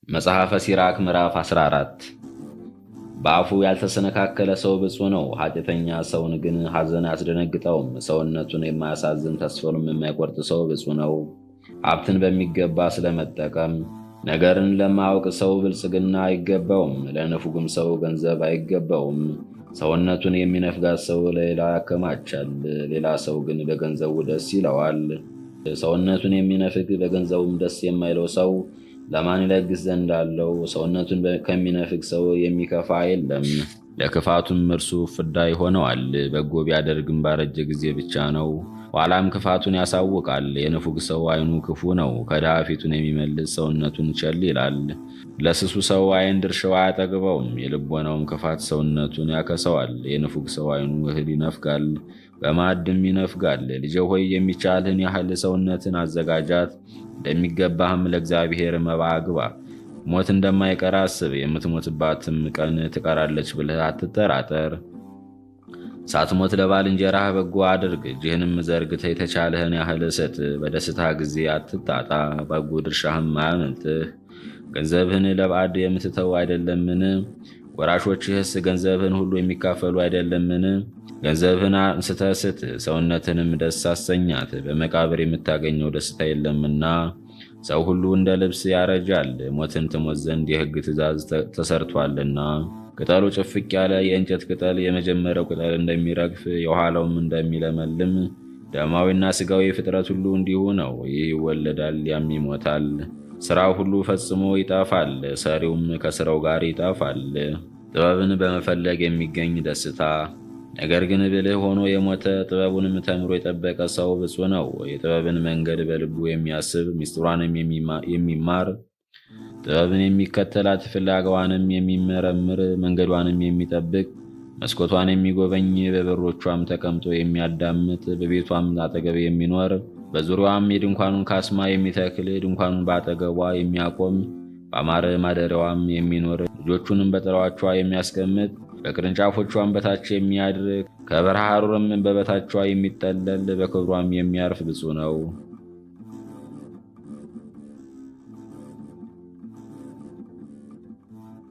መጽሐፈ ሲራክ ምዕራፍ 14 በአፉ ያልተሰነካከለ ሰው ብፁዕ ነው። ኃጢአተኛ ሰውን ግን ሐዘን አያስደነግጠውም። ሰውነቱን የማያሳዝን ተስፋውንም የማይቆርጥ ሰው ብፁዕ ነው። ሀብትን በሚገባ ስለመጠቀም ነገርን ለማያውቅ ሰው ብልጽግና አይገባውም፣ ለንፉግም ሰው ገንዘብ አይገባውም። ሰውነቱን የሚነፍጋት ሰው ለሌላ ያከማቻል፣ ሌላ ሰው ግን በገንዘቡ ደስ ይለዋል። ሰውነቱን የሚነፍግ በገንዘቡም ደስ የማይለው ሰው ለማን ይለግስ ዘንድ አለው? ሰውነቱን ከሚነፍግ ሰው የሚከፋ የለም፣ ለክፋቱም እርሱ ፍዳ ይሆነዋል። በጎ ቢያደርግም ባረጀ ጊዜ ብቻ ነው፣ ኋላም ክፋቱን ያሳውቃል። የንፉግ ሰው ዓይኑ ክፉ ነው፣ ከድሃ ፊቱን የሚመልስ ሰውነቱን ቸል ይላል። ለስሱ ሰው ዓይን ድርሻው አያጠግበውም፣ የልቦናውም ክፋት ሰውነቱን ያከሰዋል። የንፉግ ሰው ዓይኑ እህል ይነፍጋል፣ በማዕድም ይነፍጋል። ልጄ ሆይ የሚቻልህን ያህል ሰውነትን አዘጋጃት፣ እንደሚገባህም ለእግዚአብሔር መባ አግባ። ሞት እንደማይቀር አስብ፣ የምትሞትባትም ቀን ትቀራለች ብለህ አትጠራጠር። ሳትሞት ለባልንጀራህ በጎ አድርግ፣ እጅህንም ዘርግተህ የተቻለህን ያህል ስጥ። በደስታ ጊዜ አትጣጣ፣ በጎ ድርሻህም አያመልጥህ። ገንዘብህን ለባዕድ የምትተው አይደለምን? ወራሾችህስ ገንዘብህን ሁሉ የሚካፈሉ አይደለምን? ገንዘብህን አንስተህ ስጥ፣ ሰውነትንም ደስ አሰኛት። በመቃብር የምታገኘው ደስታ የለምና ሰው ሁሉ እንደ ልብስ ያረጃል። ሞትን ትሞት ዘንድ የሕግ ትእዛዝ ተሰርቷልና። ቅጠሉ ጭፍቅ ያለ የእንጨት ቅጠል የመጀመሪያው ቅጠል እንደሚረግፍ የኋላውም እንደሚለመልም ደማዊና ሥጋዊ ፍጥረት ሁሉ እንዲሁ ነው። ይህ ይወለዳል፣ ያም ይሞታል። ሥራው ሁሉ ፈጽሞ ይጠፋል፣ ሰሪውም ከሥራው ጋር ይጠፋል። ጥበብን በመፈለግ የሚገኝ ደስታ። ነገር ግን ብልህ ሆኖ የሞተ ጥበቡንም ተምሮ የጠበቀ ሰው ብፁዕ ነው። የጥበብን መንገድ በልቡ የሚያስብ ምስጢሯንም የሚማር ጥበብን የሚከተላት ፍላጋዋንም የሚመረምር መንገዷንም የሚጠብቅ መስኮቷን የሚጎበኝ በበሮቿም ተቀምጦ የሚያዳምጥ በቤቷም አጠገብ የሚኖር በዙሪያዋም የድንኳኑን ካስማ የሚተክል ድንኳኑን በአጠገቧ የሚያቆም በአማረ ማደሪያዋም የሚኖር ልጆቹንም በጥላዎቿ የሚያስቀምጥ በቅርንጫፎቿም በታች የሚያድር ከበረሃ ሐሩርም በበታቿ የሚጠለል በክብሯም የሚያርፍ ብፁዕ ነው።